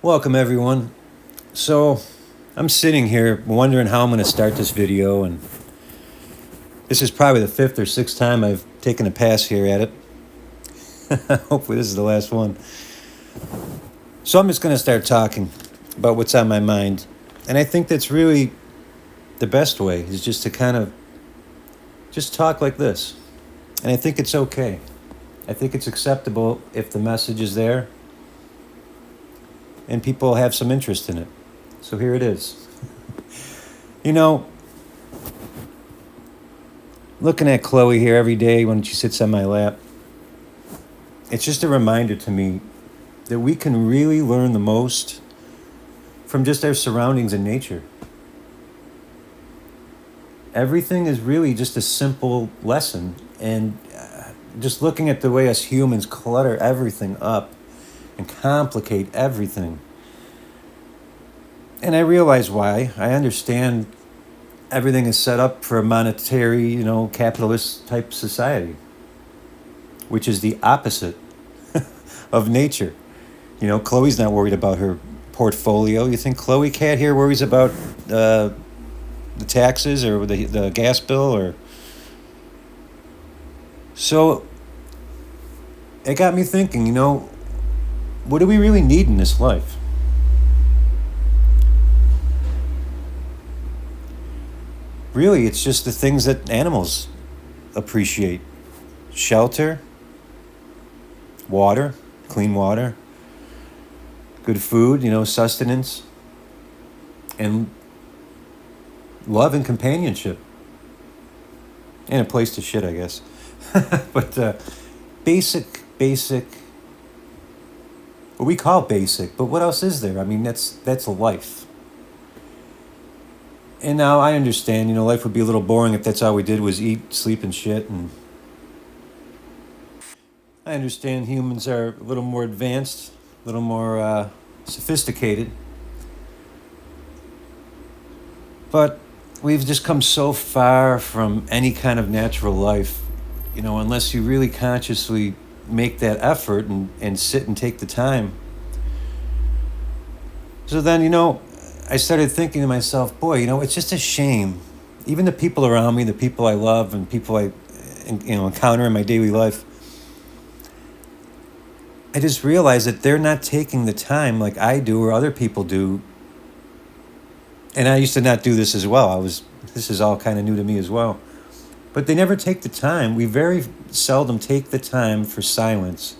Welcome everyone. So I'm sitting here wondering how I'm going to start this video, and this is probably the fifth or sixth time I've taken a pass here at it. Hopefully this is the last one. So I'm just going to start talking about what's on my mind. And I think that's really the best way, is just to kind of just talk like this. And I think it's okay. I think it's acceptable if the message is there and people have some interest in it. So here it is. You know, looking at Chloe here every day when she sits on my lap, it's just a reminder to me that we can really learn the most from just our surroundings and nature. Everything is really just a simple lesson, and just looking at the way us humans clutter everything up and complicate everything. And I realize why. I understand everything is set up for a monetary, capitalist type society, which is the opposite of nature. Chloe's not worried about her portfolio. You think Chloe Cat here worries about the taxes or the gas bill? Or so it got me thinking, what do we really need in this life? Really, it's just the things that animals appreciate: shelter, water, clean water, good food, sustenance, and love and companionship, and a place to shit, I guess. But basic, what we call basic, but what else is there? I mean, that's life. And now I understand, life would be a little boring if that's all we did was eat, sleep, and shit. And I understand humans are a little more advanced, a little more sophisticated. But we've just come so far from any kind of natural life, unless you really consciously make that effort and sit and take the time. So then, I started thinking to myself, boy, it's just a shame. Even the people around me, the people I love and people I encounter in my daily life, I just realized that they're not taking the time like I do or other people do. And I used to not do this as well. This is all kind of new to me as well. But they never take the time. We very seldom take the time for silence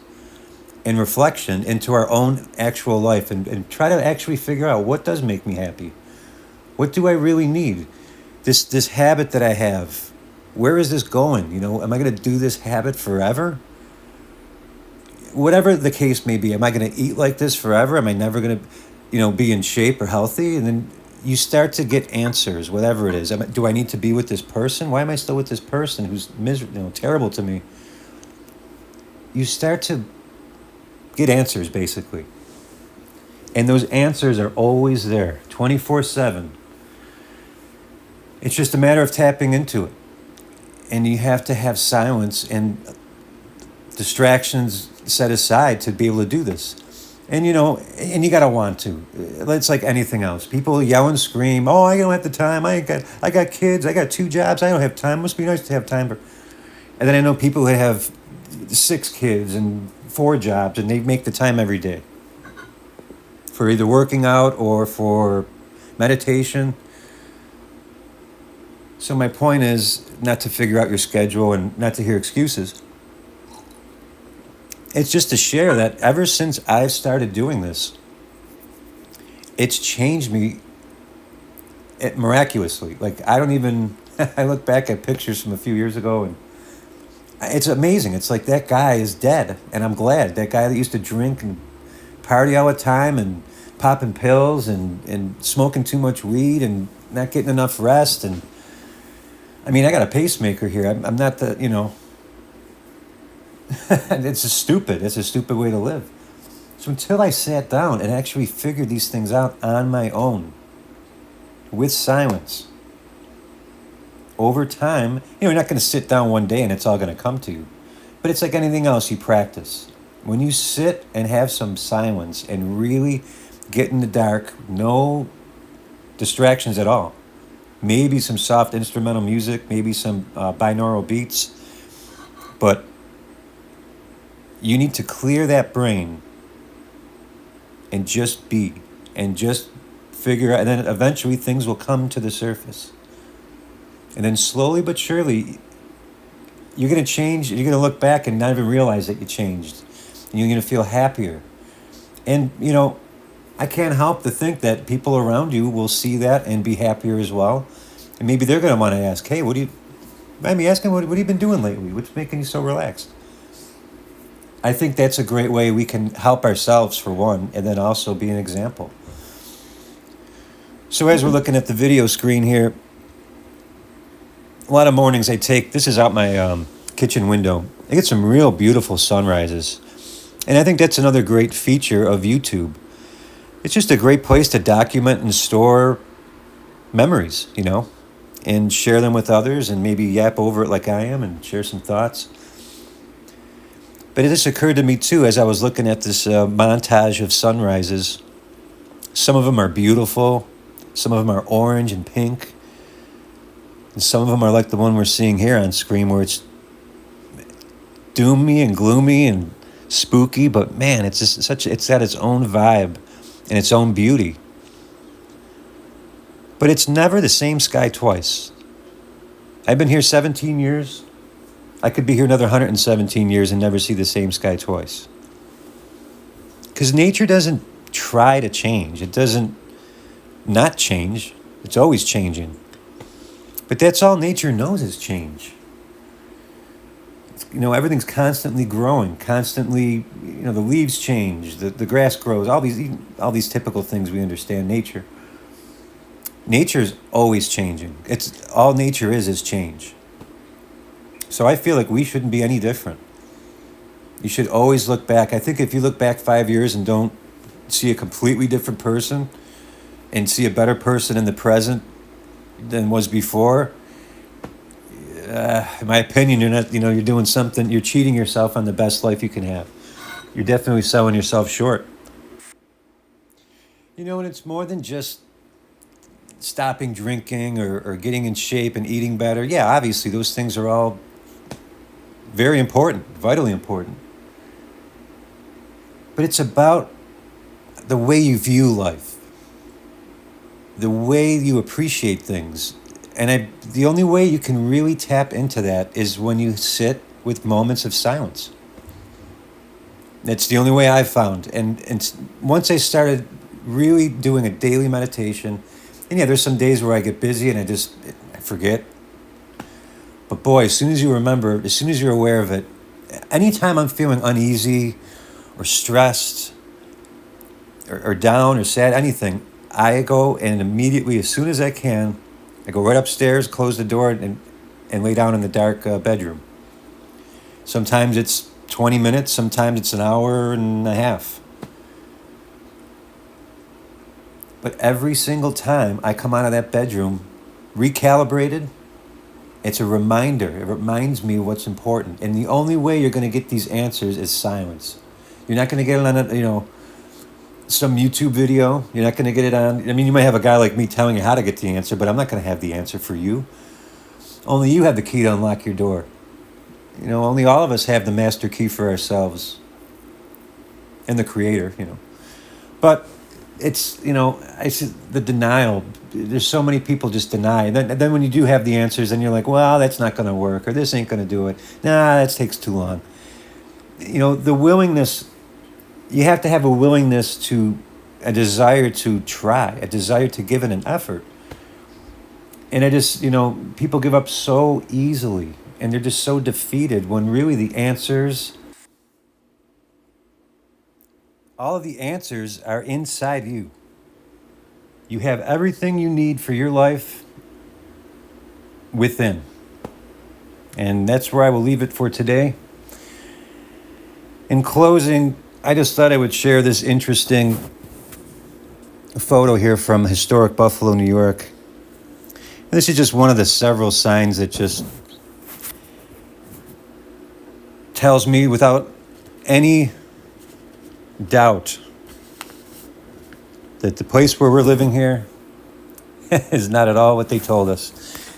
and reflection into our own actual life, and try to actually figure out what does make me happy. What do I really need? This habit that I have, where is this going? Am I going to do this habit forever? Whatever the case may be, am I going to eat like this forever? Am I never going to, be in shape or healthy? And then you start to get answers, whatever it is. Do I need to be with this person? Why am I still with this person who's terrible to me? You start to get answers, basically. And those answers are always there, 24/7. It's just a matter of tapping into it. And you have to have silence and distractions set aside to be able to do this. And and you gotta want to. It's like anything else. People yell and scream, "Oh, I don't have the time. I got kids. I got 2 jobs. I don't have time." Must be nice to have time for. And then I know people who have 6 kids and 4 jobs, and they make the time every day for either working out or for meditation. So my point is not to figure out your schedule and not to hear excuses. It's just to share that ever since I've started doing this, it's changed me miraculously. Like, I don't even, I look back at pictures from a few years ago, and it's amazing. It's like that guy is dead, and I'm glad. That guy that used to drink and party all the time and popping pills and smoking too much weed and not getting enough rest. And I mean, I got a pacemaker here. I'm not the, it's a stupid way to live. So until I sat down and actually figured these things out on my own, with silence, over time, you're not going to sit down one day and it's all going to come to you. But it's like anything else you practice. When you sit and have some silence and really get in the dark, no distractions at all. Maybe some soft instrumental music, maybe some binaural beats, but you need to clear that brain and just be, and just figure out, and then eventually things will come to the surface. And then slowly but surely, you're going to change. You're going to look back and not even realize that you changed. And you're going to feel happier. And, I can't help to think that people around you will see that and be happier as well. And maybe they're going to want to ask, hey, mind me asking, what have you been doing lately? What's making you so relaxed? I think that's a great way we can help ourselves, for one, and then also be an example. So as we're looking at the video screen here, a lot of mornings this is out my kitchen window. I get some real beautiful sunrises. And I think that's another great feature of YouTube. It's just a great place to document and store memories, and share them with others, and maybe yap over it like I am and share some thoughts. But it just occurred to me too, as I was looking at this montage of sunrises. Some of them are beautiful. Some of them are orange and pink. And some of them are like the one we're seeing here on screen, where it's doomy and gloomy and spooky. But man, it's just it's got its own vibe and its own beauty. But it's never the same sky twice. I've been here 17 years. I could be here another 117 years and never see the same sky twice. Because nature doesn't try to change. It doesn't not change. It's always changing. But that's all nature knows is change. Everything's constantly growing, constantly, the leaves change, the grass grows, all these typical things we understand nature. Nature's always changing. It's all nature is change. So I feel like we shouldn't be any different. You should always look back. I think if you look back 5 years and don't see a completely different person and see a better person in the present than was before, in my opinion, you're not, you're doing something, you're cheating yourself on the best life you can have. You're definitely selling yourself short. And it's more than just stopping drinking or getting in shape and eating better. Yeah, obviously those things are all very important, vitally important. But it's about the way you view life, the way you appreciate things. And the only way you can really tap into that is when you sit with moments of silence. That's the only way I've found. And once I started really doing a daily meditation, and yeah, there's some days where I get busy and I forget. But boy, as soon as you remember, as soon as you're aware of it, anytime I'm feeling uneasy or stressed or down or sad, anything, I go and immediately, as soon as I can, I go right upstairs, close the door, and lay down in the dark bedroom. Sometimes it's 20 minutes, sometimes it's an hour and a half. But every single time I come out of that bedroom recalibrated, it's a reminder. It reminds me what's important. And the only way you're going to get these answers is silence. You're not going to get it on some YouTube video. You're not going to get it on. You might have a guy like me telling you how to get the answer, but I'm not going to have the answer for you. Only you have the key to unlock your door. Only all of us have the master key for ourselves and the creator, But it's, the denial. There's so many people just deny. And then when you do have the answers, then you're like, well, that's not going to work, or this ain't going to do it. Nah, that takes too long. The willingness, you have to have a willingness a desire to try, a desire to give it an effort. And people give up so easily, and they're just so defeated when really all of the answers are inside you. You have everything you need for your life within. And that's where I will leave it for today. In closing, I just thought I would share this interesting photo here from historic Buffalo, New York. And this is just one of the several signs that just tells me without any doubt that the place where we're living here is not at all what they told us.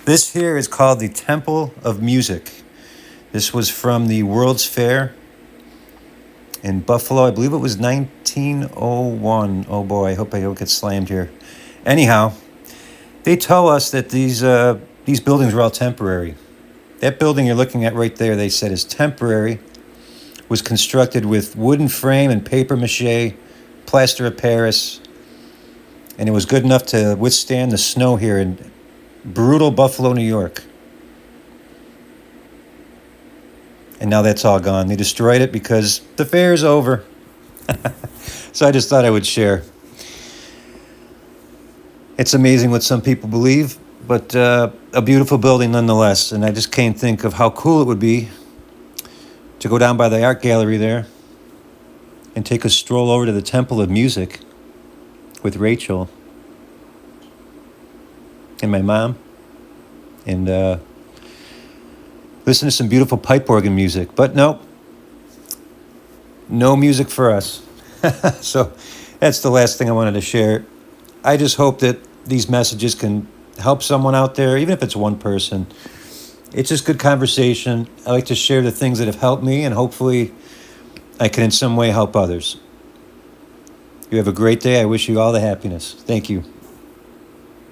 This here is called the Temple of Music. This was from the World's Fair in Buffalo. I believe it was 1901. Oh boy, I hope I don't get slammed here. Anyhow, they tell us that these buildings were all temporary. That building you're looking at right there, they said, is temporary. Was constructed with wooden frame and paper mache, plaster of Paris, and it was good enough to withstand the snow here in brutal Buffalo, New York. And now that's all gone. They destroyed it because the fair is over. So I just thought I would share. It's amazing what some people believe, but a beautiful building nonetheless. And I just can't think of how cool it would be to go down by the art gallery there and take a stroll over to the Temple of Music with Rachel and my mom and listen to some beautiful pipe organ music. But no music for us. So that's the last thing I wanted to share. I just hope that these messages can help someone out there, even if it's one person. It's just good conversation. I like to share the things that have helped me, and hopefully I can in some way help others. You have a great day. I wish you all the happiness. Thank you.